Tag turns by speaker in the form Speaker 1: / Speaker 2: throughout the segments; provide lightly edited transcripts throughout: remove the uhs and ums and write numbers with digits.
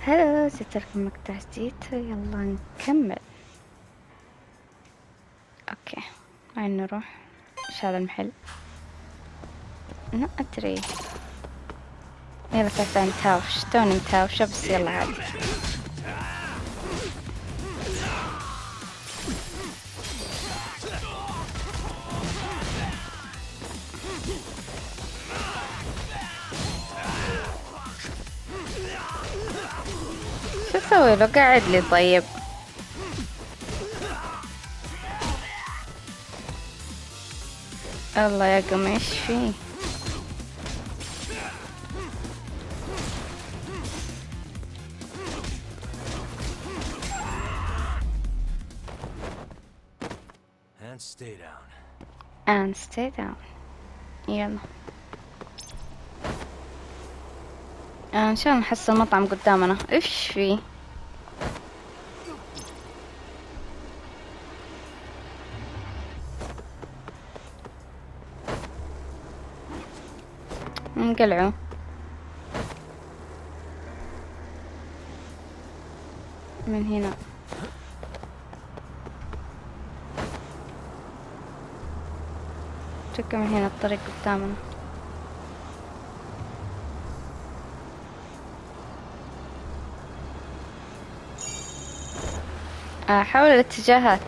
Speaker 1: هلا، جيت لكم مقطع جديد. يلا نكمل. اوكي، وين نروح؟ ايش هذا المحل؟ لا ادري. يلا تعال نتهاوش، توني متهاوشة بس يلا عادي. شو اسوي له؟ قاعد لي طيب. الله يا قمي ايش فيه؟
Speaker 2: And stay down.
Speaker 1: and stay down. يلا ان شاء الله نحصل مطعم قدامنا. ايش فيه؟ انقلعوا. من هنا. شكرا، من هنا الطريق قدامنا. حول الاتجاهات.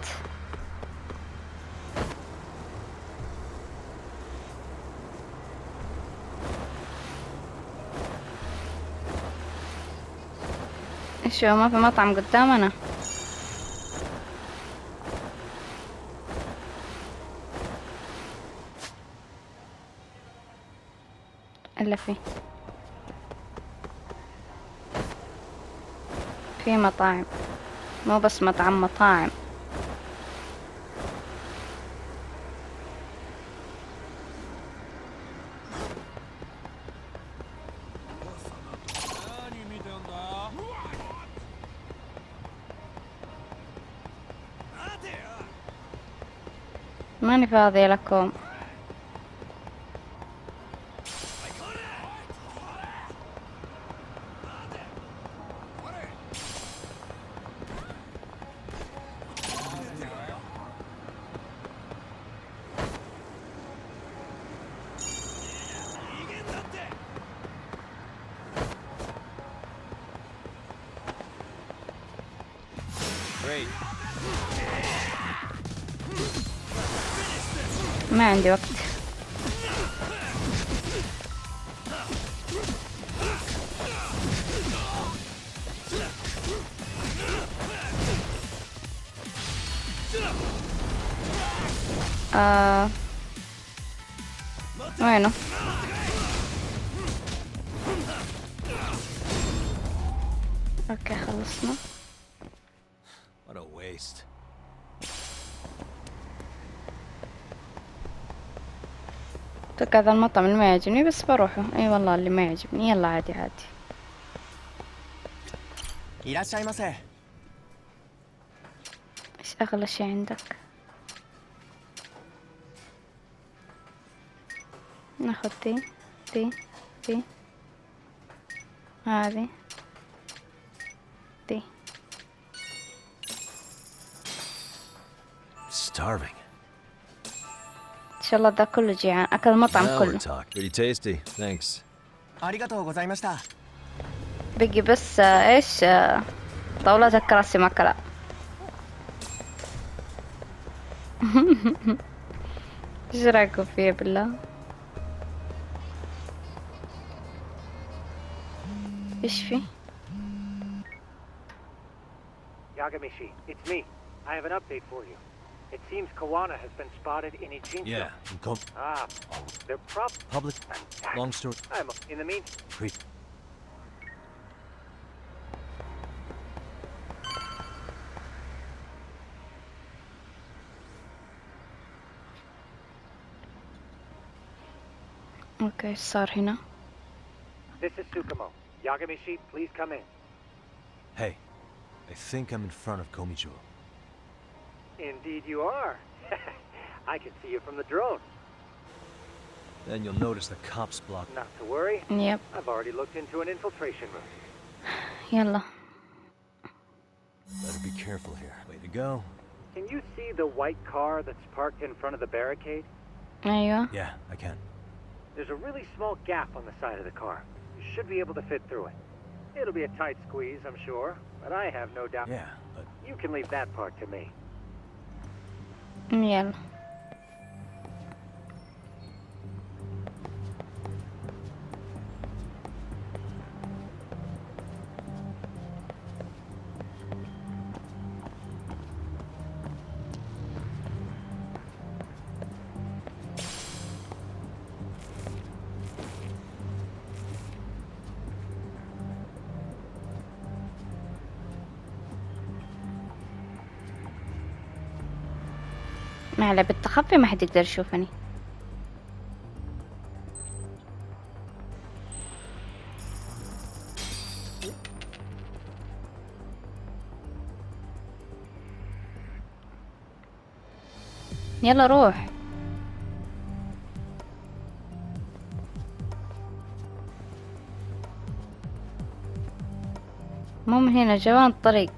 Speaker 1: ايش هو؟ ما في مطعم قدامنا؟ الا في مطاعم، مو بس مطاعم. ماني فاضية لكم. ما عندي وقت. وينه؟ اوكي خلصنا.
Speaker 2: What a waste.
Speaker 1: اتوقع هذا المطعم اللي ما يعجبني بس بروحه. اي والله اللي ما يعجبني. يلا عادي. ايش اغلى شي عندك؟ ناخذ دي هذه دي.
Speaker 2: Starving.
Speaker 1: ان شاء الله ده كله جيعان. اكل المطعم
Speaker 2: Now
Speaker 1: كله.
Speaker 2: we're talking. Pretty tasty. Thanks.
Speaker 1: بقي بس ايش طاولات الكراسي ما كلا. ايش رايكم فيه بالله؟ ايش فيه؟
Speaker 3: Yagamishi, it's me. I have an update for you. It seems Kuana has been spotted in Ichinjo.
Speaker 2: Yeah,
Speaker 3: They're
Speaker 2: public. Long story.
Speaker 3: I'm in the meantime.
Speaker 1: اوكي ايش صار هنا؟
Speaker 3: This is Tsukumo. Yagamishi, please come in.
Speaker 2: Hey, I think I'm in front of Komijo.
Speaker 3: Indeed you are. I can see you from the drone.
Speaker 2: Then you'll notice the cops block.
Speaker 3: Not to worry.
Speaker 1: Yep.
Speaker 3: I've already looked into an infiltration room.
Speaker 1: يلا.
Speaker 2: Better be careful here. Way to go.
Speaker 3: Can you see the white car that's parked in front of the barricade?
Speaker 1: أيوة.
Speaker 2: Yeah, I can.
Speaker 3: There's a really small gap on the side of the car. You should be able to fit through it. It'll be a tight squeeze, I'm sure, but I have no doubt.
Speaker 2: Yeah, but
Speaker 3: You can leave that part to me.
Speaker 1: يلا. معلى بالتخفي ما حد يقدر يشوفني. يلا روح. مو من هنا، جوان الطريق.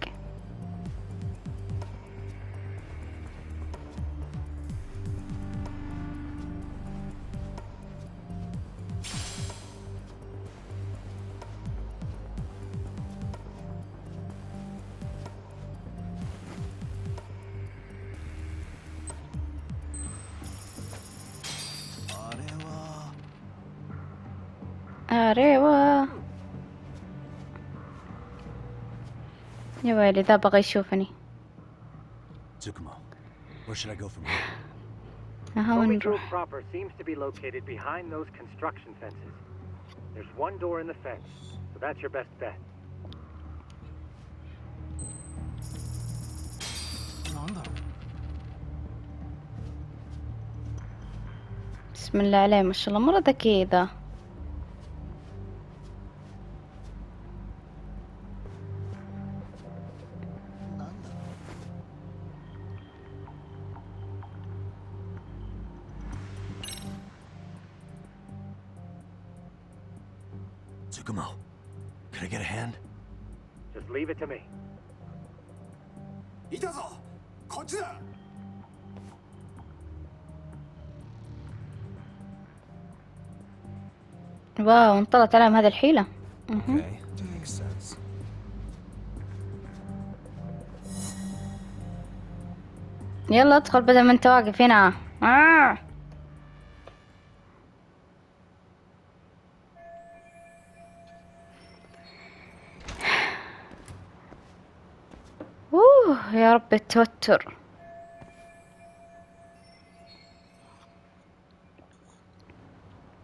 Speaker 1: أريوا. يا ويلي ذا بغى يشوفني.
Speaker 2: Tsukumo, where should I go from here?
Speaker 1: أها وين
Speaker 3: Tommy
Speaker 1: نروح؟
Speaker 3: proper seems to be located behind those construction fences. There's one door in the fence, so that's your best bet.
Speaker 1: بسم الله عليه ما شاء الله مرة ذكي ذا.
Speaker 2: Tsukumo, can I get a hand?
Speaker 3: Just leave it to me.
Speaker 1: واو انطلت عليهم هذه الحيلة.
Speaker 2: Okay, makes sense.
Speaker 1: يلا ادخل بدل ما انت واقف هنا. يا رب التوتر.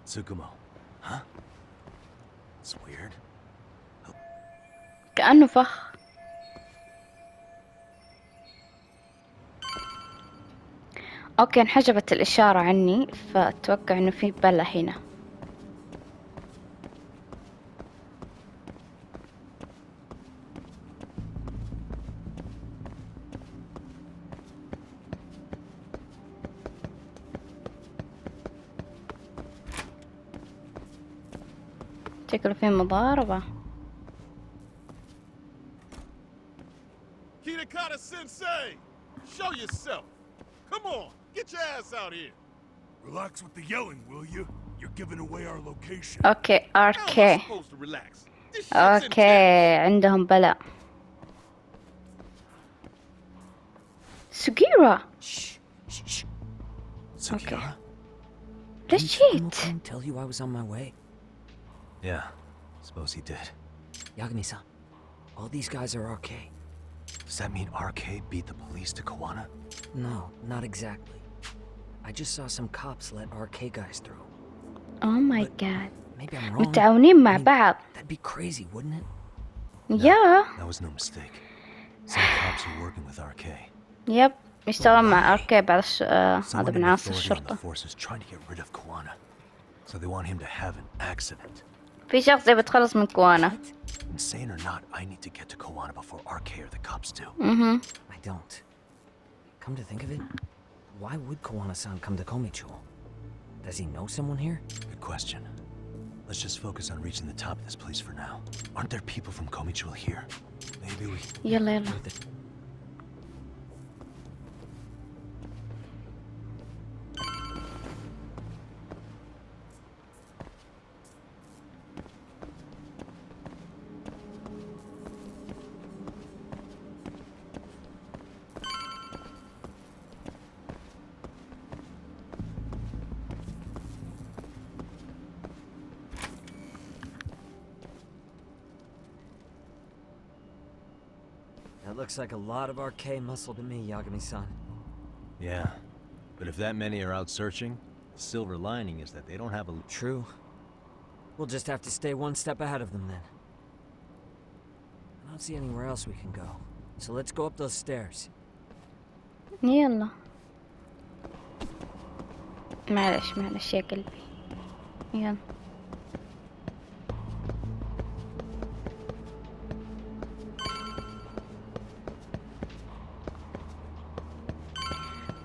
Speaker 2: Tsukumo, huh? It's weird.
Speaker 1: كأنه فخ. اوكي انحجبت الإشارة عني، فأتوقع انه في بلا هنا. شكله في مضاربة.
Speaker 4: Kitakata Sensei! Show yourself! Come on, get your ass out here!
Speaker 5: Relax with the yelling, will you? You're giving away our location.
Speaker 1: اوكي
Speaker 4: How am I
Speaker 1: RK.
Speaker 4: supposed to relax? This shit's intense!
Speaker 1: اوكي عندهم بلاء. سوغيرا.
Speaker 2: Sugiura?
Speaker 1: ليش
Speaker 6: Didn't
Speaker 1: جيت؟
Speaker 6: Kumo tell you I was on my way?
Speaker 2: Yeah, suppose he did.
Speaker 6: Yagami-san, all these guys are RK.
Speaker 2: Does that mean RK beat the police to Kuana?
Speaker 6: No, not exactly. I just saw some cops let RK guys through.
Speaker 1: Oh my god.
Speaker 6: Maybe I'm wrong.
Speaker 1: متعاونين مع
Speaker 6: I mean,
Speaker 1: بعض.
Speaker 6: That'd be crazy, wouldn't it?
Speaker 1: يا
Speaker 2: That was no mistake. Some cops are working with RK.
Speaker 1: يب يشتغل مع RK بعد هذا
Speaker 2: Someone
Speaker 1: من
Speaker 2: in
Speaker 1: عناصر
Speaker 2: authority on the
Speaker 1: الشرطة.
Speaker 2: force is trying to get rid of Kuana. So they want him to have an accident.
Speaker 1: في شخص يبي يتخلص من كوانا.
Speaker 2: Insane or not, I need to get to Kuana before RK or the cops do.
Speaker 6: I don't. Come to think of it, why would Kuana-san come to Komicho? Does he know someone here?
Speaker 2: Good question. Let's just focus on reaching the top of this place for now. Aren't there people from Komichul here? Maybe we...
Speaker 1: يلا يلا.
Speaker 6: That looks like a lot of RK muscle to me, Yagami-san.
Speaker 2: Yeah. But if that many are out searching, the silver lining is that they don't have a...
Speaker 6: True. We'll just have to stay one step ahead of them then. I don't see anywhere else we can go. So let's go up those stairs.
Speaker 1: يلا. معلش يا قلبي. يلا.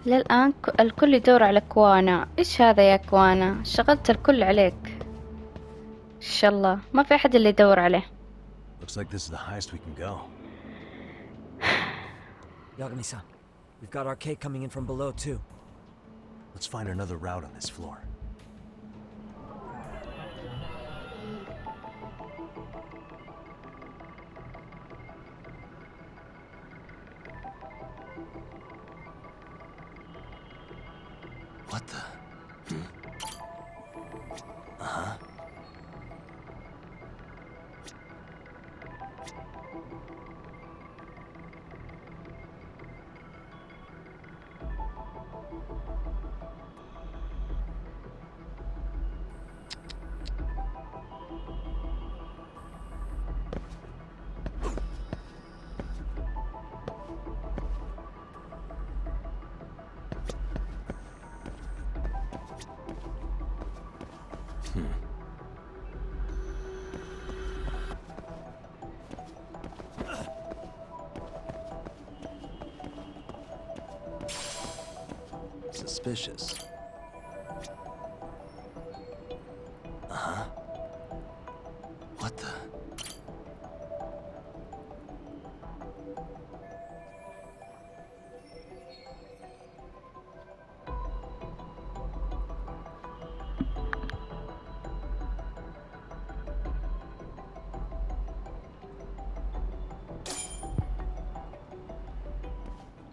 Speaker 1: للآن الكل يدور على كوانا. إيش هذا يا كوانا؟ شغلت الكل عليك. إن شاء الله ما في أحد اللي يدور عليه.
Speaker 2: Looks like this is the highest we can go.
Speaker 6: Yagami-san, we've got RK coming in from below too.
Speaker 2: Let's find another route on this floor. What the? Uh-huh. Suspicious. Uh-huh. What the?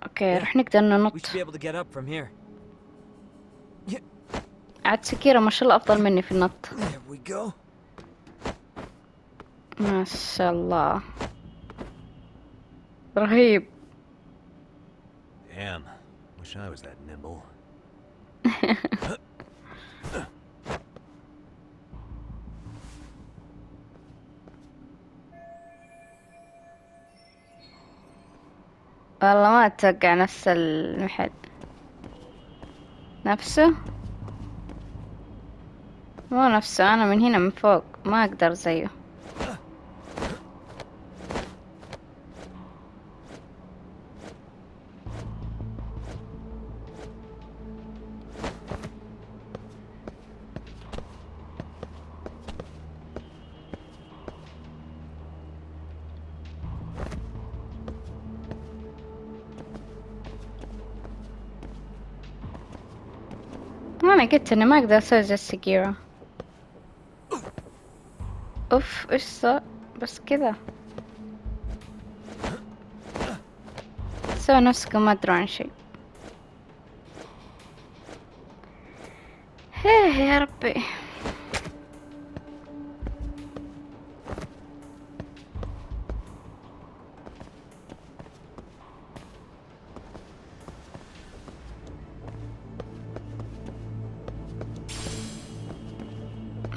Speaker 1: اوكي رح نقدر ننط.
Speaker 6: We should be able to get up from here.
Speaker 1: عاد سكيرة ما شاء الله أفضل مني في النط.
Speaker 6: There we go.
Speaker 1: ما شاء الله. رهيب.
Speaker 2: Damn. Wish I was that nimble.
Speaker 1: والله ما أتوقع نفس المحل. نفسه؟ مو نفسه. أنا من هنا من فوق ما أقدر زيه. أنا قلت إني ما أقدر أسوي زي السكيرة. أوف إيش صار؟ بس كذا سووا نفسكم ما أدروا عن شي. هيه يا ربي.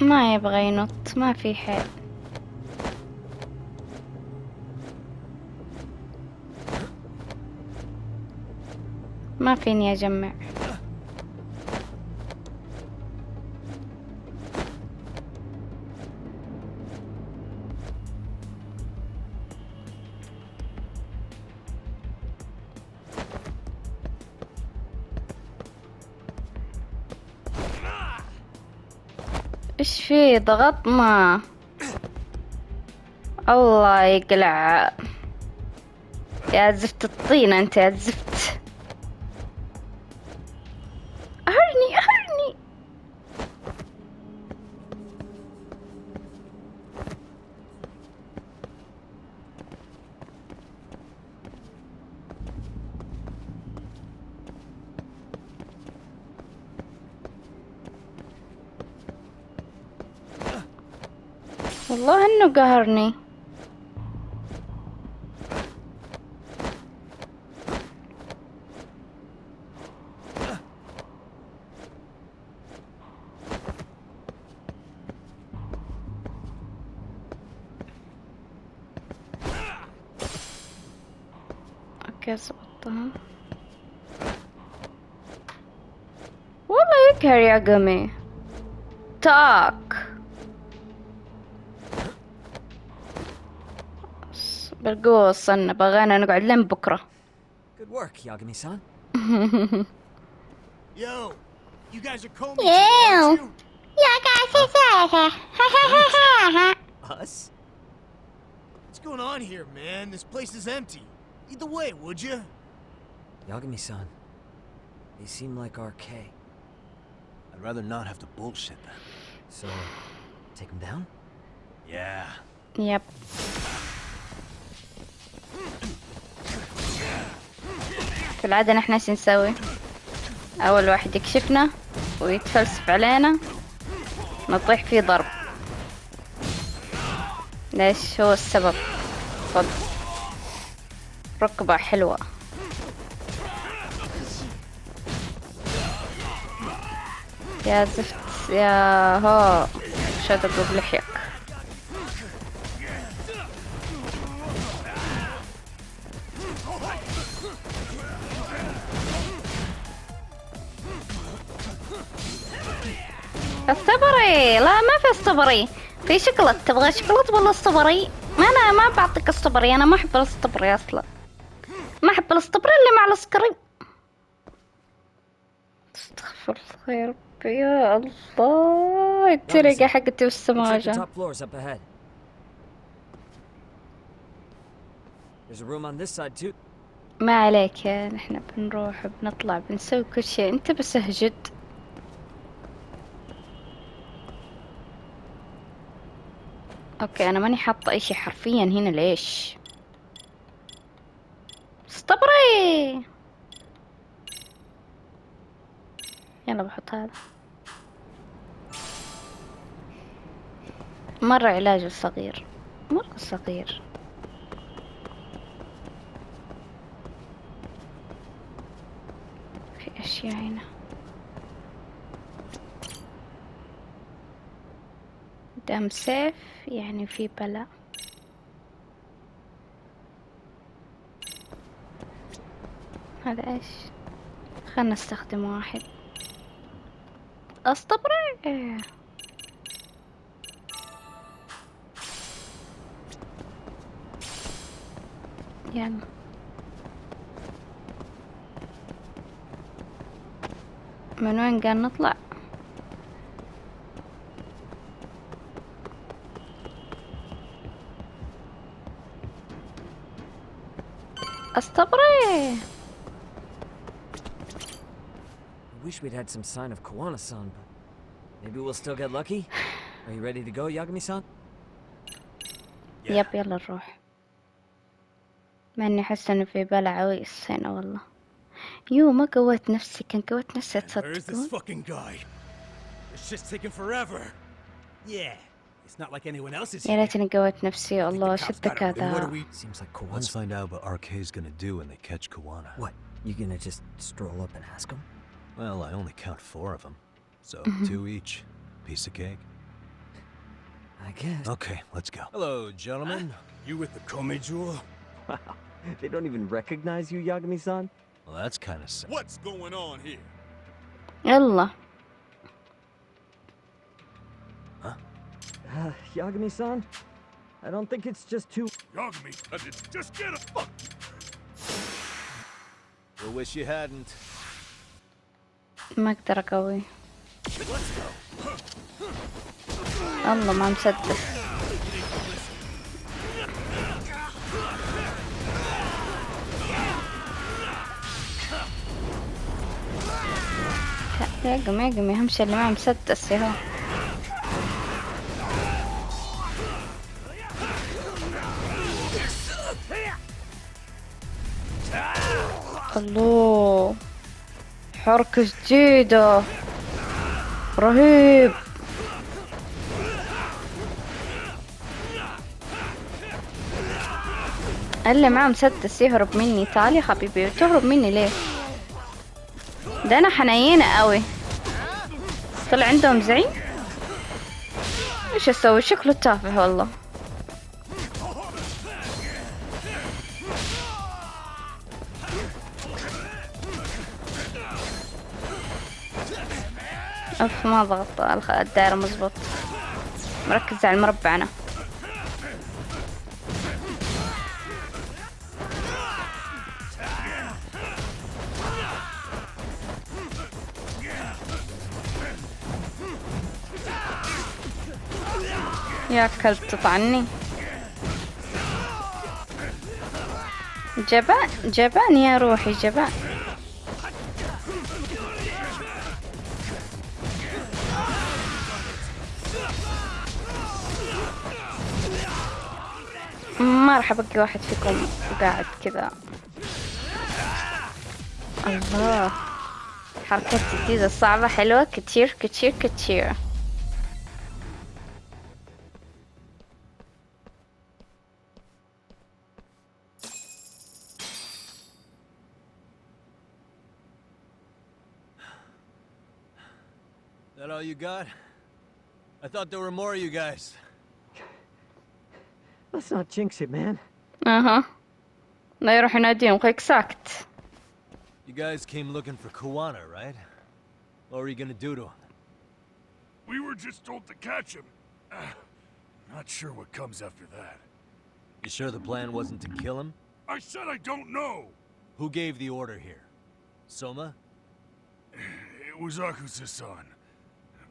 Speaker 1: ما يبغى ينط. ما في حيل. ما فيني أجمع. ايش فيه ضغطنا؟ الله يقلع يا زفت الطين انت يا زفت. أهرني أهرني. والله انه قهرني. اوكي زبطتها. والله يقهر يا قمي. تاك بالقوة وصلنا، بغينا نقعد لين بكرة.
Speaker 6: Good work, Yagami-san.
Speaker 4: Yo, you guys are Comey too, aren't you?
Speaker 6: Us?
Speaker 4: What's going on here, man? This place is empty. Lead the way, would you?
Speaker 6: Yagami-san. They seem like RK.
Speaker 2: I'd rather not have to bullshit them.
Speaker 6: So, take them down?
Speaker 2: Yeah.
Speaker 1: يب. في العادة نحن ايش نسوي؟ أول واحد يكشفنا ويتفلسف علينا نطيح فيه ضرب. ليش هو السبب؟ صد ركبة حلوة. يا زفت يا هو شدق بلحيك. الصبري لا ما في الصبري، في شكلت. تبغى شكلت ولا الصبري؟ انا ما بعطيك الصبري، انا ما احب الصبري اصلا، ما احب الصبري اللي مع السكري. استغفر الله يا ربي يا الله. الترقة حقتي والسماجة.
Speaker 6: Top floors up ahead. There's a room on this side too.
Speaker 1: ما عليك يا نحن بنروح بنطلع بنسوي كل شيء، انت بس اهجد. اوكي انا ماني حاطة اي شيء حرفيا هنا. ليش؟ استبري. يلا بحط هذا. مرة علاجه صغير، مرة صغير. في اشياء هنا. دام سيف يعني في بلا. هذا ايش؟ خلنا نستخدم واحد. استبرئ. يلا من وين قال نطلع؟ استبرئ.
Speaker 6: I wish we'd had some sign of Kuana-san, but maybe we'll still get lucky. Are you ready to go, Yagami-san?
Speaker 1: يب يلا نروح. مع اني احس انه في بلا عويص هنا والله. يو ما قويت نفسي، كان قويت نفسي
Speaker 4: Where's this
Speaker 1: تصدقون.
Speaker 4: fucking guy? It's just taking forever. Yeah, it's not like anyone else is
Speaker 1: يا
Speaker 4: here.
Speaker 1: ليتني قويت نفسي. يا الله وش
Speaker 4: Then what are
Speaker 1: الذكاء.
Speaker 4: we?
Speaker 6: Seems like
Speaker 2: Let's
Speaker 6: Kuana's...
Speaker 2: find out what RK's gonna do when they catch Kuana.
Speaker 6: What? You gonna just stroll up and ask him?
Speaker 2: Well, I only count 4 of them. So 2 each. Piece of cake.
Speaker 6: I guess.
Speaker 2: Okay, let's go. Hello, gentlemen.
Speaker 4: You with the Comey jewel?
Speaker 7: Wow, they don't even recognize you, Yagami-san?
Speaker 2: Well, that's kind of sad.
Speaker 4: What's going on here?
Speaker 1: يلا.
Speaker 7: Yagami-san? I don't think it's just too...
Speaker 4: Yagami, just get a fuck.
Speaker 2: I wish you hadn't.
Speaker 1: ما اقدر اقوي. الله ما مسدس. يقم أهم شي اللي ما مسدس ياهو. الله حركة جديدة رهيب. اللي معاه مسدس يهرب مني. تعال يا حبيبي تهرب مني ليه؟ ده انا حنينة قوي. طلع عندهم زعيم. ايش اسوي؟ شكله تافه والله. اف ما ضغط الدائرة مزبوط. مركز على المربع انا. يا كلب تطعني. جبان جبان يا روحي جبان. ما راح ابقي واحد فيكم قاعد كذا. الله حركات جديدة صعبة حلوة كتير كتير كتير.
Speaker 2: That all you got? I thought there were more of you guys.
Speaker 7: Let's not jinx it, man.
Speaker 1: اها لا يروح يناديهم خليك ساكت.
Speaker 2: You guys came looking for Kuana, right? What were you gonna do to him?
Speaker 5: We were just told to catch him. Not sure what comes after that.
Speaker 2: You sure the plan wasn't to kill him?
Speaker 5: I said I don't know.
Speaker 2: Who gave the order here? Soma?
Speaker 5: It was Akusa-san.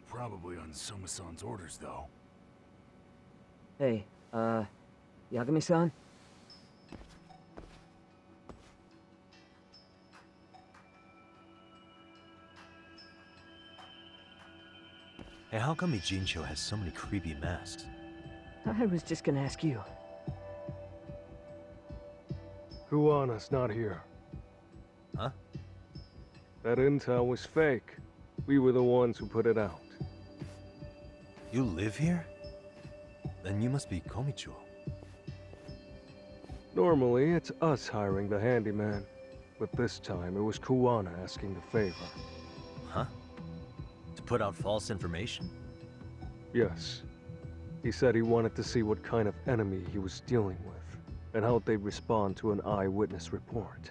Speaker 5: Probably on Soma-san's orders, though.
Speaker 7: Hey, Yagami-san?
Speaker 2: Hey, how come Ijincho has so many creepy masks?
Speaker 7: I was just gonna ask you.
Speaker 8: Kuana's not here.
Speaker 2: Huh?
Speaker 8: That intel was fake. We were the ones who put it out.
Speaker 2: You live here? Then you must be Komichuo.
Speaker 8: Normally, it's us hiring the handyman. But this time, it was Kuana asking the favor.
Speaker 2: Huh? To put out false information?
Speaker 8: Yes. He said he wanted to see what kind of enemy he was dealing with, and how they'd respond to an eyewitness report.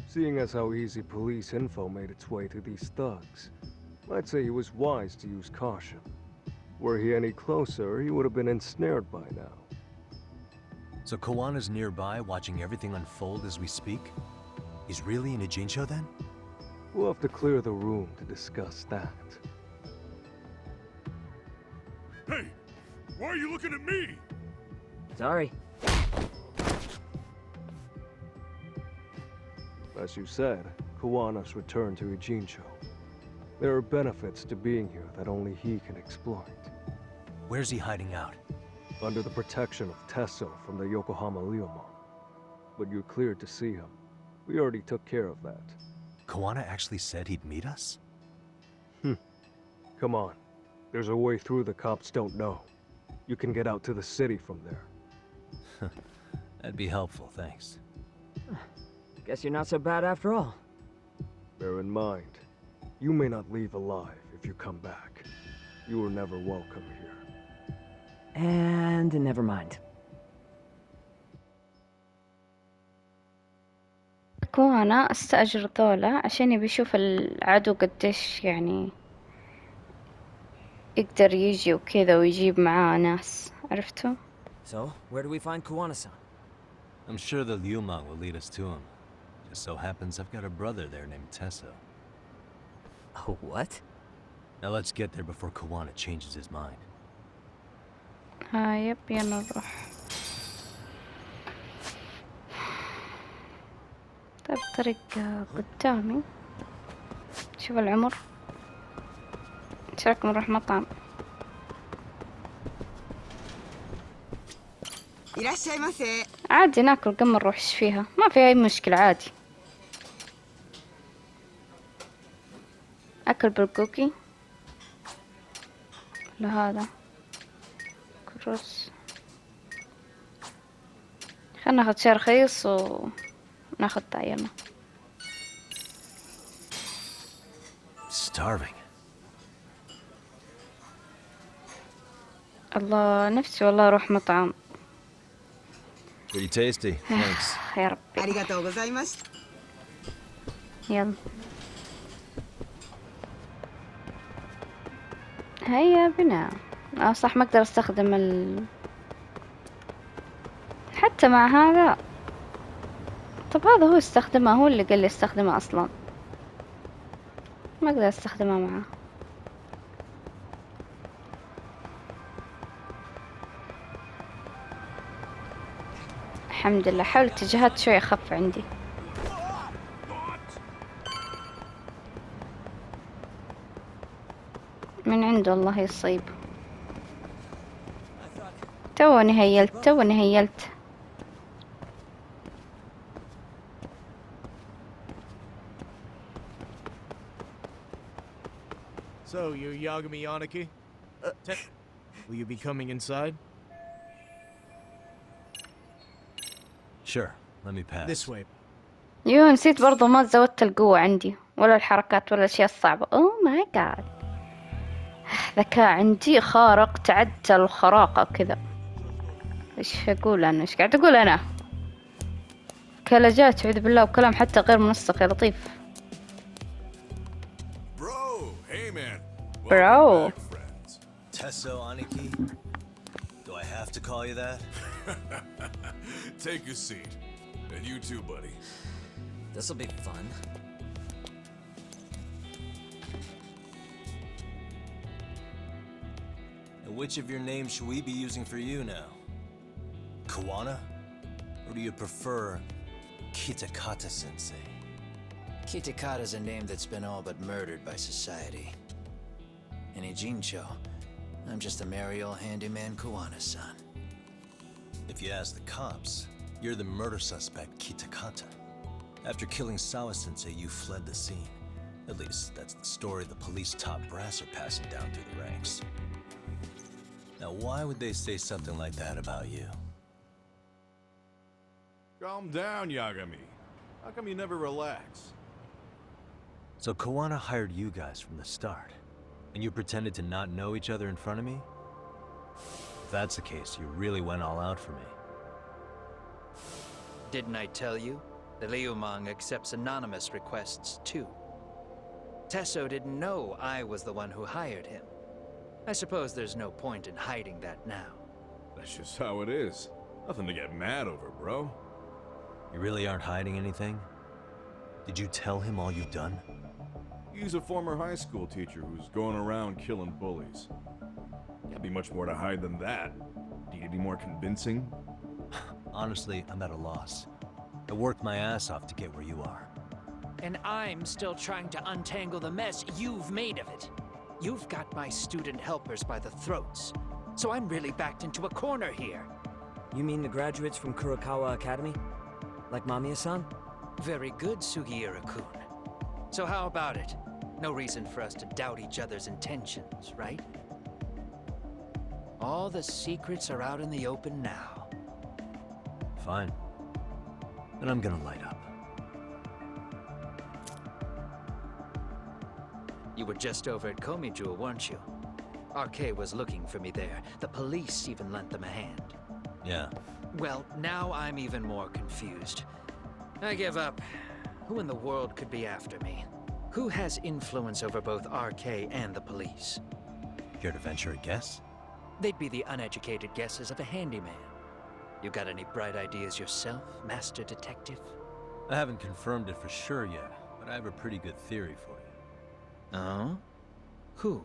Speaker 8: Seeing as how easy police info made its way to these thugs, I'd say he was wise to use caution. Were he any closer, he would have been ensnared by now.
Speaker 2: So Kuana's nearby, watching everything unfold as we speak? He's really in Ijincho then?
Speaker 8: We'll have to clear the room to discuss that.
Speaker 5: Hey! Why are you looking at me?
Speaker 7: Sorry.
Speaker 8: As you said, Kuana's returned to Ijincho. There are benefits to being here that only he can exploit.
Speaker 2: Where's he hiding out?
Speaker 8: Under the protection of Tesso from the Yokohama Ryomon. But you're cleared to see him. We already took care of that.
Speaker 2: Kuana actually said he'd meet us?
Speaker 8: Come on. There's a way through the cops don't know. You can get out to the city from there.
Speaker 2: That'd be helpful, thanks.
Speaker 7: Guess you're not so bad after all.
Speaker 8: Bear in mind, you may not leave alive if you come back. You were never welcome here.
Speaker 7: And never mind.
Speaker 1: كوانا استأجر ذولا عشان يبي يشوف العدو قديش يعني يقدر يجي وكذا ويجيب معاه ناس. عرفتوا؟
Speaker 6: So, where do we find Kuana-san?
Speaker 2: I'm sure the Liumang will lead us to him. Just so happens I've got a brother there named Tesso.
Speaker 6: Oh, what?
Speaker 2: Now let's get there before Kuana changes his mind.
Speaker 1: يب يلا نروح. طيب الطريق قدامي. شوف العمر. ايش رايكم نروح مطعم؟
Speaker 9: いらっしゃいませ。
Speaker 1: عادي ناكل قبل ما نروح ايش فيها، ما في اي مشكلة عادي. اكل برقوقي. لهذا كروس. خلنا ناخذ شي رخيص وناخذ تعيرنا.
Speaker 2: Starving.
Speaker 1: الله نفسي والله اروح مطعم.
Speaker 2: Pretty tasty. Thanks.
Speaker 1: يا ربي
Speaker 9: ありがとうございました。
Speaker 1: يلا هيا بنا. صح ما اقدر استخدم حتى مع هذا. طب هذا هو استخدمه، هو اللي قال لي استخدمه اصلا، ما اقدر استخدمه معه. الحمد لله حاول اتجاهات شوي اخف عندي. من عنده الله يصيب. توني هيلت.
Speaker 10: So, you're Yagami Yanaki? Will you be coming inside?
Speaker 2: Sure. Let me pass.
Speaker 10: This way.
Speaker 1: نسيت برضو ما زودت القوة عندي ولا الحركات ولا الأشياء الصعبة. اوه ماي جاد، ذكاء عندي خارق، تعدى الخراقة كذا. ايش اقول انا؟ ايش قاعد اقول انا؟ كلجات اعوذ بالله، وكلام حتى غير منسق يا لطيف.
Speaker 5: Bro, hey man.
Speaker 1: Bro.
Speaker 2: Tesso Aniki? Do I have to call you that?
Speaker 5: Take a seat. And you too, buddy.
Speaker 6: This'll be fun.
Speaker 2: And which of your names should we be using for you now? Kuana? Or do you prefer Kitakata-sensei?
Speaker 11: Kitakata's a name that's been all but murdered by society. In Ijincho, I'm just a merry old handyman Kuana-san.
Speaker 2: If you ask the cops, you're the murder suspect Kitakata. After killing Sawa-sensei, you fled the scene. At least, that's the story the police top brass are passing down through the ranks. Now, why would they say something like that about you?
Speaker 5: Calm down, Yagami. How come you never relax?
Speaker 2: So Kuana hired you guys from the start, and you pretended to not know each other in front of me? If that's the case, you really went all out for me.
Speaker 11: Didn't I tell you? The Liumang accepts anonymous requests too. Tesso didn't know I was the one who hired him. I suppose there's no point in hiding that now.
Speaker 5: That's just how it is. Nothing to get mad over, bro.
Speaker 2: You really aren't hiding anything? Did you tell him all you've done?
Speaker 5: He's a former high school teacher who's going around killing bullies. Can't be much more to hide than that. Do you need any more convincing?
Speaker 2: Honestly, I'm at a loss. I worked my ass off to get where you are.
Speaker 11: And I'm still trying to untangle the mess you've made of it. You've got my student helpers by the throats, so I'm really backed into a corner here.
Speaker 6: You mean the graduates from Kurokawa Academy? Like Mamiya-san?
Speaker 11: Very good, Sugiura-kun. So how about it? No reason for us to doubt each other's intentions, right? All the secrets are out in the open now.
Speaker 2: Fine. Then I'm gonna light up.
Speaker 11: You were just over at Komijul, weren't you? RK was looking for me there. The police even lent them a hand.
Speaker 2: Yeah.
Speaker 11: Well, now I'm even more confused. I give up. Who in the world could be after me? Who has influence over both RK and the police?
Speaker 2: Care to venture a guess?
Speaker 11: They'd be the uneducated guesses of a handyman. You got any bright ideas yourself, Master Detective?
Speaker 2: I haven't confirmed it for sure yet, but I have a pretty good theory for you.
Speaker 11: Oh? Who?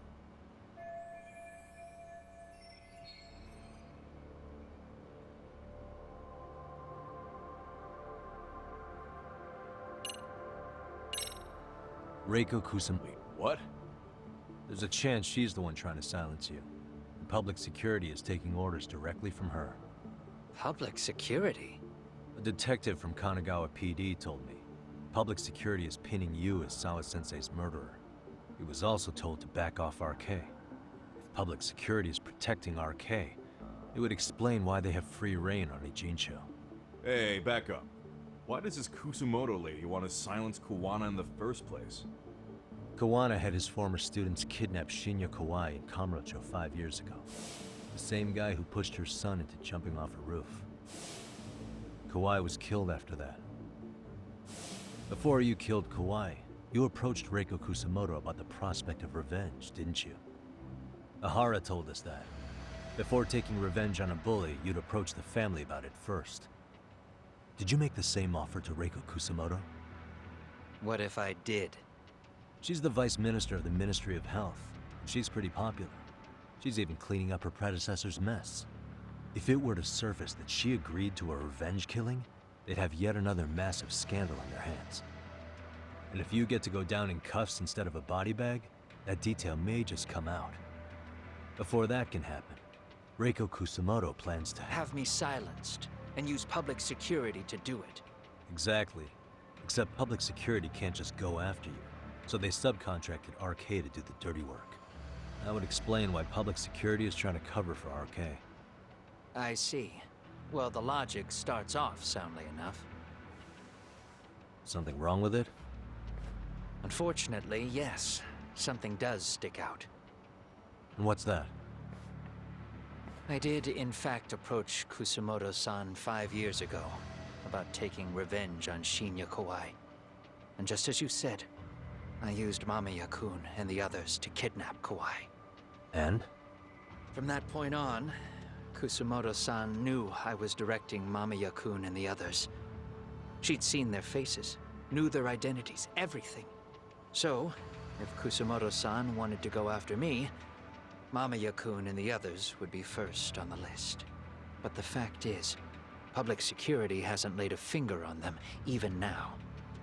Speaker 2: Reiko Kusama.
Speaker 5: Wait, what?
Speaker 2: There's a chance she's the one trying to silence you. And public security is taking orders directly from her.
Speaker 11: Public security?
Speaker 2: A detective from Kanagawa PD told me. Public security is pinning you as Sawa-sensei's murderer. He was also told to back off RK. If public security is protecting RK, it would explain why they have free reign on Ijincho.
Speaker 5: Hey, back up. Why does this Kusumoto lady want to silence Kuana in the first place?
Speaker 2: Kuana had his former students kidnap Shinya Kawai in Kamurocho 5 years ago. The same guy who pushed her son into jumping off a roof. Kawai was killed after that. Before you killed Kawai, you approached Reiko Kusumoto about the prospect of revenge, didn't you? Ahara told us that. Before taking revenge on a bully, you'd approach the family about it first. Did you make the same offer to Reiko Kusumoto?
Speaker 11: What if I did?
Speaker 2: She's the vice minister of the Ministry of Health. She's pretty popular. She's even cleaning up her predecessor's mess. If it were to surface that she agreed to a revenge killing, they'd have yet another massive scandal on their hands. And if you get to go down in cuffs instead of a body bag, that detail may just come out. Before that can happen, Reiko Kusumoto plans to
Speaker 11: Have me silenced, and use public security to do it.
Speaker 2: Exactly. Except public security can't just go after you, so they subcontracted RK to do the dirty work. That would explain why public security is trying to cover for RK.
Speaker 11: I see. Well, the logic starts off soundly enough.
Speaker 2: Something wrong with it?
Speaker 11: Unfortunately, yes. Something does stick out.
Speaker 2: And what's that?
Speaker 11: I did, in fact, approach Kusumoto-san 5 years ago about taking revenge on Shinya Kawai. And just as you said, I used Mamiya-kun and the others to kidnap Kawai.
Speaker 2: And?
Speaker 11: From that point on, Kusumoto-san knew I was directing Mamiya-kun and the others. She'd seen their faces, knew their identities, everything. So, if Kusumoto-san wanted to go after me, Mamiya-kun and the others would be first on the list. But the fact is, public security hasn't laid a finger on them, even now.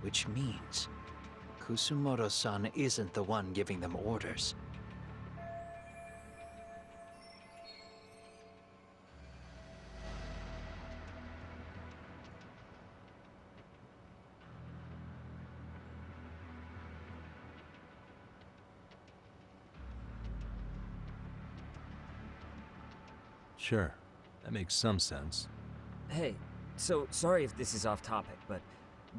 Speaker 11: Which means, Kusumoto-san isn't the one giving them orders.
Speaker 2: Sure. That makes some sense.
Speaker 6: Hey, so sorry if this is off topic, but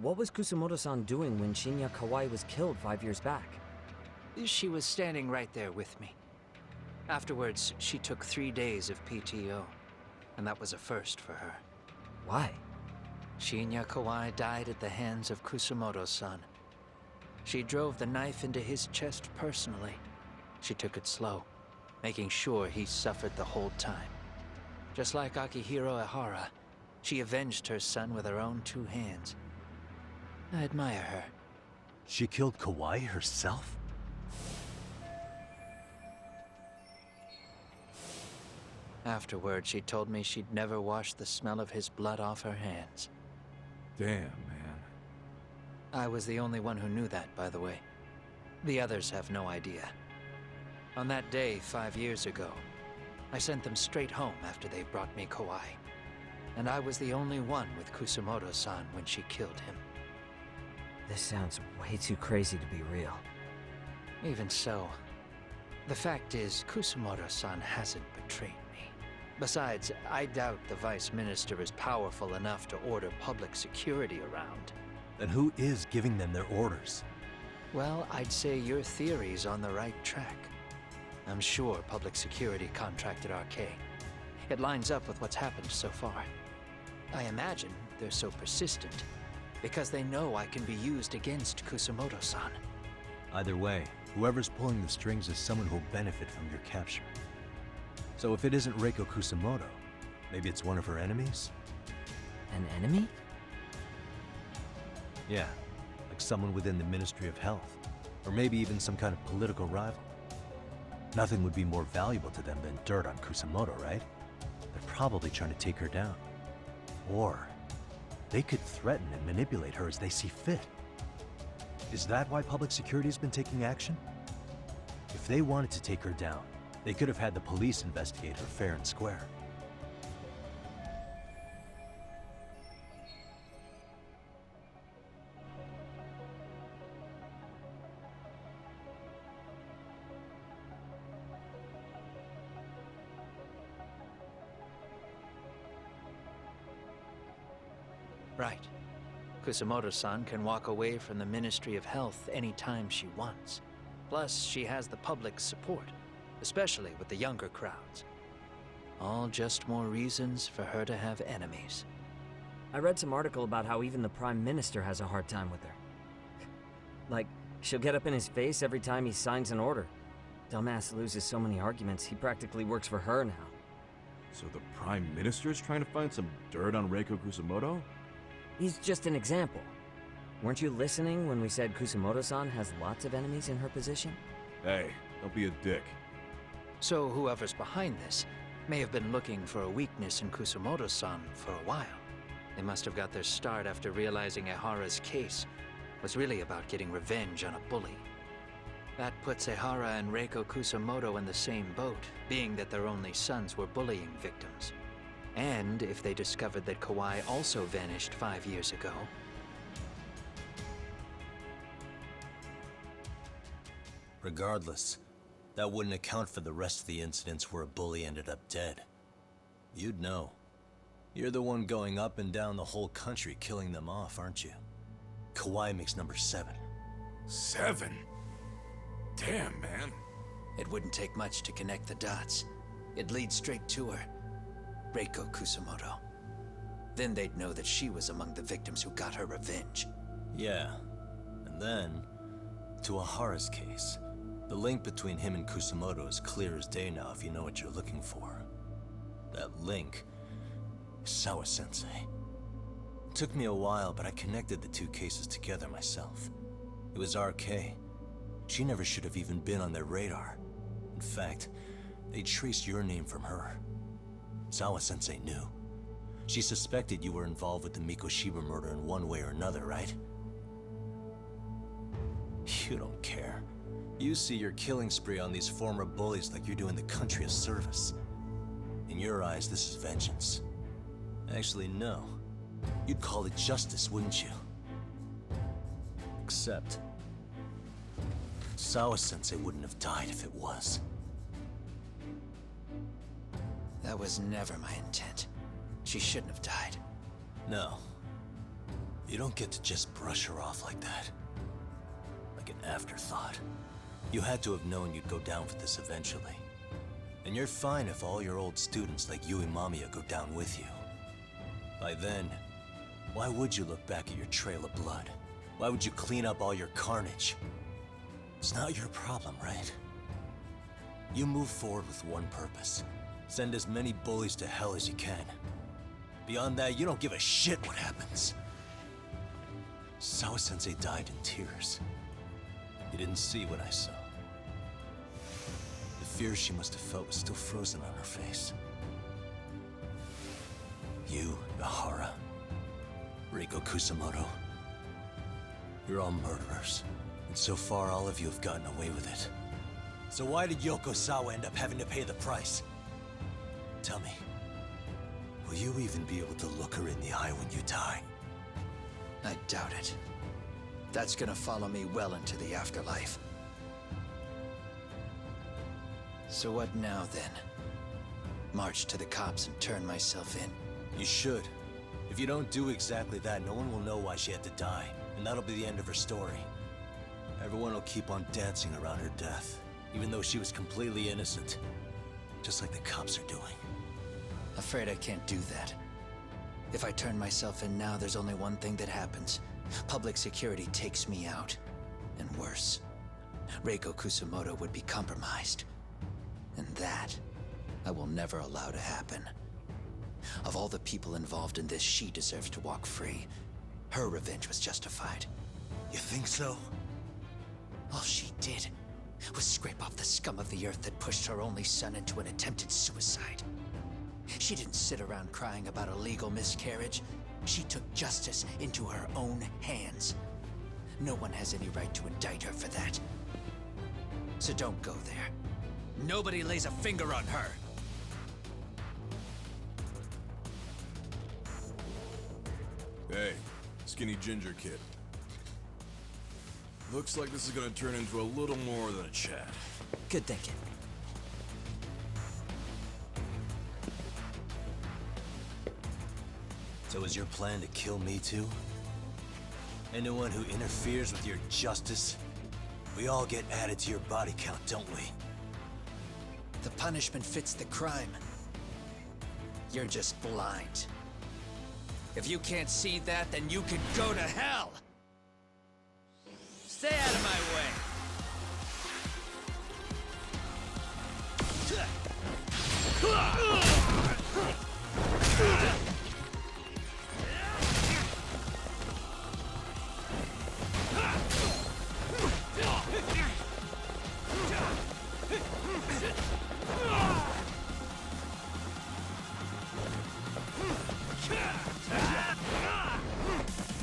Speaker 6: what was Kusumoto-san doing when Shinya Kawai was killed 5 years back?
Speaker 11: She was standing right there with me. Afterwards, she took 3 days of PTO, and that was a first for her.
Speaker 6: Why?
Speaker 11: Shinya Kawai died at the hands of Kusumoto-san. She drove the knife into his chest personally. She took it slow, making sure he suffered the whole time. Just like Akihiro Ehara, she avenged her son with her own 2 hands. I admire her.
Speaker 2: She killed Kawai herself?
Speaker 11: Afterward, she told me she'd never wash the smell of his blood off her hands.
Speaker 5: Damn, man.
Speaker 11: I was the only one who knew that, by the way. The others have no idea. On that day 5 years ago, I sent them straight home after they brought me Kawai. And I was the only one with Kusumoto-san when she killed him.
Speaker 6: This sounds way too crazy to be real.
Speaker 11: Even so, the fact is, Kusumoto-san hasn't betrayed me. Besides, I doubt the Vice Minister is powerful enough to order public security around.
Speaker 2: Then who is giving them their orders?
Speaker 11: Well, I'd say your theory's on the right track. I'm sure public security contracted RK. It lines up with what's happened so far. I imagine they're so persistent because they know I can be used against Kusumoto-san.
Speaker 2: Either way, whoever's pulling the strings is someone who'll benefit from your capture. So if it isn't Reiko Kusumoto, maybe it's one of her enemies?
Speaker 6: An enemy?
Speaker 2: Yeah, like someone within the Ministry of Health. Or maybe even some kind of political rival. Nothing would be more valuable to them than dirt on Kusamoto, right? They're probably trying to take her down. Or they could threaten and manipulate her as they see fit. Is that why public security has been taking action? If they wanted to take her down, they could have had the police investigate her fair and square.
Speaker 11: Right. Kusamoto-san can walk away from the Ministry of Health anytime she wants. Plus, she has the public's support, especially with the younger crowds. All just more reasons for her to have enemies.
Speaker 6: I read some article about how even the Prime Minister has a hard time with her. Like, she'll get up in his face every time he signs an order. Dumbass loses so many arguments, he practically works for her now.
Speaker 5: So the Prime Minister's trying to find some dirt on Reiko Kusamoto?
Speaker 6: He's just an example. Weren't you listening when we said Kusamoto-san has lots of enemies in her position?
Speaker 5: Hey, don't be a dick.
Speaker 11: So whoever's behind this may have been looking for a weakness in Kusamoto-san for a while. They must have got their start after realizing Ehara's case was really about getting revenge on a bully. That puts Ehara and Reiko Kusamoto in the same boat, being that their only sons were bullying victims. And if they discovered that Kawai also vanished 5 years ago...
Speaker 2: Regardless, that wouldn't account for the rest of the incidents where a bully ended up dead. You'd know. You're the one going up and down the whole country killing them off, aren't you? Kawai makes number 7.
Speaker 5: 7? Damn, man.
Speaker 11: It wouldn't take much to connect the dots. It'd lead straight to her. Reiko Kusamoto. Then they'd know that she was among the victims who got her revenge.
Speaker 2: Yeah. And then, to Ehara's case. The link between him and Kusamoto is clear as day now if you know what you're looking for. That link is Sawa-sensei. It took me a while, but I connected the two cases together myself. It was RK. She never should have even been on their radar. In fact, they traced your name from her. Sawa-sensei knew. She suspected you were involved with the Mikoshiba murder in one way or another, right? You don't care. You see your killing spree on these former bullies like you're doing the country a service. In your eyes, this is vengeance. Actually, no. You'd call it justice, wouldn't you? Except... Sawa-sensei wouldn't have died if it was.
Speaker 11: That was never my intent. She shouldn't have died.
Speaker 2: No. You don't get to just brush her off like that. Like an afterthought. You had to have known you'd go down for this eventually. And you're fine if all your old students like Yui Mamiya go down with you. By then, why would you look back at your trail of blood? Why would you clean up all your carnage? It's not your problem, right? You move forward with one purpose. Send as many bullies to hell as you can. Beyond that, you don't give a shit what happens. Sawa-sensei died in tears. You didn't see what I saw. The fear she must have felt was still frozen on her face. You, Ehara, Reiko Kusamoto, you're all murderers. And so far, all of you have gotten away with it. So why did Yoko Sawa end up having to pay the price? Tell me, will you even be able to look her in the eye when you die?
Speaker 11: I doubt it. That's gonna follow me well into the afterlife. So what now, then? March to the cops and turn myself in?
Speaker 2: You should. If you don't do exactly that, no one will know why she had to die, and that'll be the end of her story. Everyone will keep on dancing around her death, even though she was completely innocent. Just like the cops are doing.
Speaker 11: Afraid I can't do that. If I turn myself in now, there's only one thing that happens. Public security takes me out. And worse, Reiko Kusamoto would be compromised. And that, I will never allow to happen. Of all the people involved in this, she deserves to walk free. Her revenge was justified.
Speaker 2: You think so?
Speaker 11: All she did was scrape off the scum of the earth that pushed her only son into an attempted suicide. She didn't sit around crying about a legal miscarriage. She took justice into her own hands. No one has any right to indict her for that. So don't go there. Nobody lays a finger on her.
Speaker 5: Hey, skinny ginger kid. Looks like this is gonna turn into a little more than a chat.
Speaker 6: Good thinking.
Speaker 2: So is your plan to kill me too? Anyone who interferes with your justice? We all get added to your body count, don't we?
Speaker 11: The punishment fits the crime. You're just blind. If you can't see that, then you can go to hell! Stay out of my way!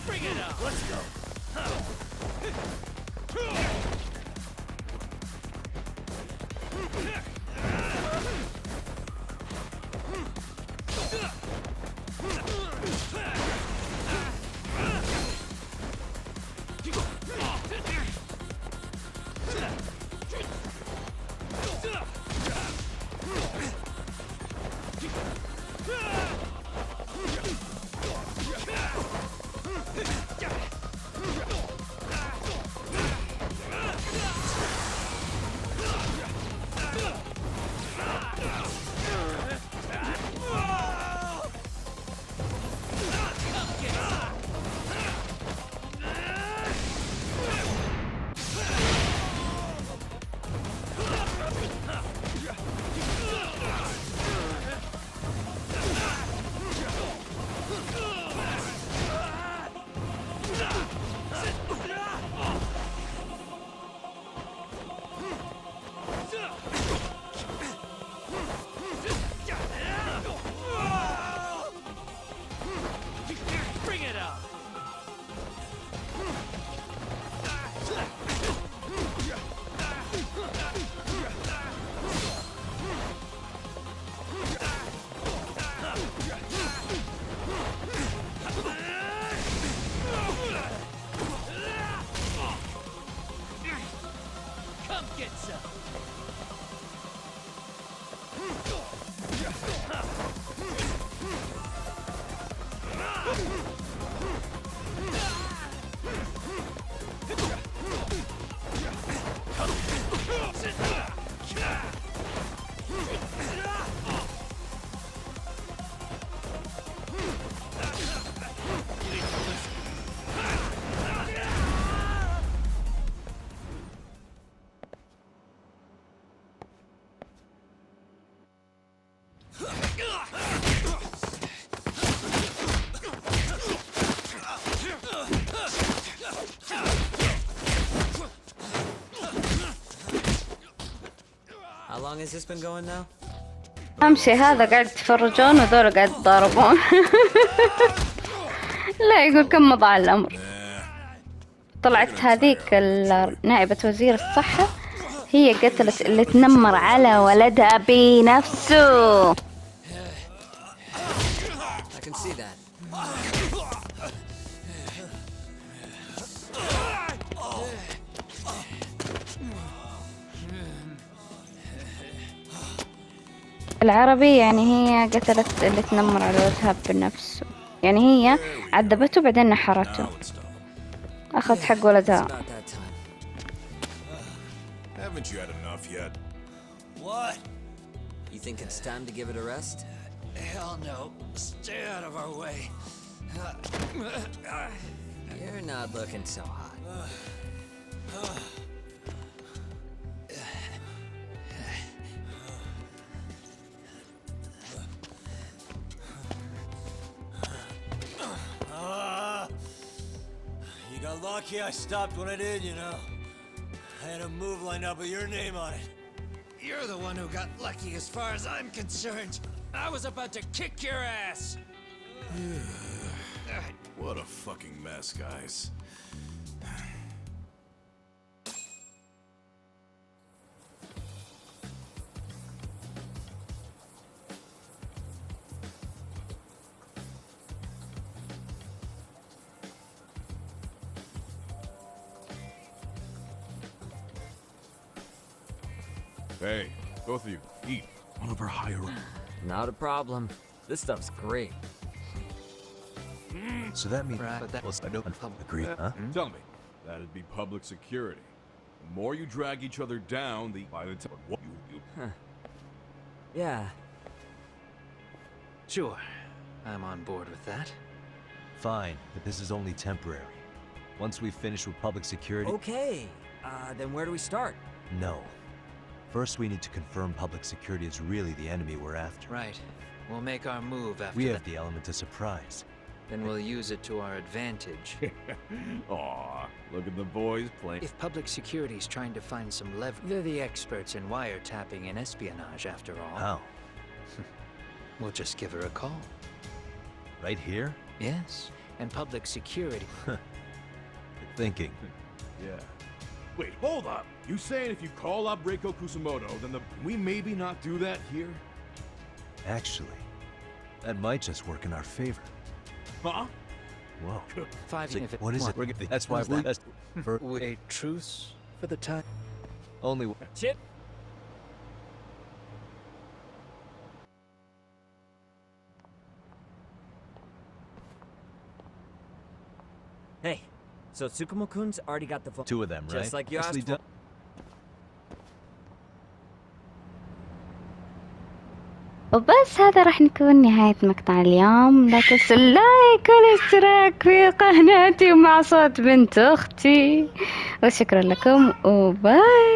Speaker 11: Bring it up! Let's go!
Speaker 6: How long has this been going now?
Speaker 1: امشي هذا قاعد يتفرجون وذول قاعد يتضاربون. لا يقول كم مضى الامر. طلعت هذيك نائبة وزير الصحة هي قتلت اللي تنمر على ولدها بنفسه.
Speaker 6: I can see that.
Speaker 1: العربي يعني هي قتلت اللي تنمر على ولدها بنفسه، يعني هي عذبته بعدين نحرته، أخذ حق ولدها.
Speaker 5: Haven't you had enough yet?
Speaker 11: What?
Speaker 6: You think it's time to give it a rest?
Speaker 11: Hell no. Stay out of our way.
Speaker 6: You're not looking so hot.
Speaker 2: You got lucky I stopped when I did, you know. I had a move lined up with your name on it.
Speaker 11: You're the one who got lucky as far as I'm concerned. I was about to kick your ass.
Speaker 5: What a fucking mess, guys. Hey, both of you, eat. One of our higher up.
Speaker 6: Not a problem. This stuff's great.
Speaker 2: So that means
Speaker 11: Right, but that
Speaker 2: I don't agree, huh?
Speaker 5: Tell me, that'd be public security. The more you drag each other down, the by the time what you
Speaker 6: Yeah.
Speaker 11: Sure, I'm on board with that.
Speaker 2: Fine, but this is only temporary. Once we finish with public security,
Speaker 6: Okay. Then where do we start?
Speaker 2: no. First, we need to confirm public security is really the enemy we're after.
Speaker 11: Right. We'll make our move after
Speaker 2: We
Speaker 11: that.
Speaker 2: have the element of surprise.
Speaker 11: Then we'll use it to our advantage.
Speaker 5: Aw, look at the boys playing.
Speaker 11: If public security's trying to find some leverage, they're the experts in wiretapping and espionage, after all.
Speaker 2: How?
Speaker 11: We'll just give her a call.
Speaker 2: Right here?
Speaker 11: Yes. And public security.
Speaker 2: Good thinking.
Speaker 5: Yeah. Wait, hold up. You saying if you call up Reiko Kusumoto, then we maybe not do that here?
Speaker 2: Actually, that might just work in our favor.
Speaker 5: Huh?
Speaker 2: Whoa.
Speaker 11: Even if it
Speaker 2: What is it? That's why we're best for
Speaker 11: a truce for the time.
Speaker 2: only.
Speaker 6: Chip? Hey, so Tsukumo-kun's already got the phone.
Speaker 2: Two of them, right?
Speaker 6: Just like you
Speaker 2: Nicely
Speaker 6: asked for.
Speaker 2: done.
Speaker 1: وبس هذا راح نكون نهاية مقطع اليوم. لا تنسوا اللايك والاشتراك في قناتي ومع صوت بنت أختي، وشكرا لكم وباي.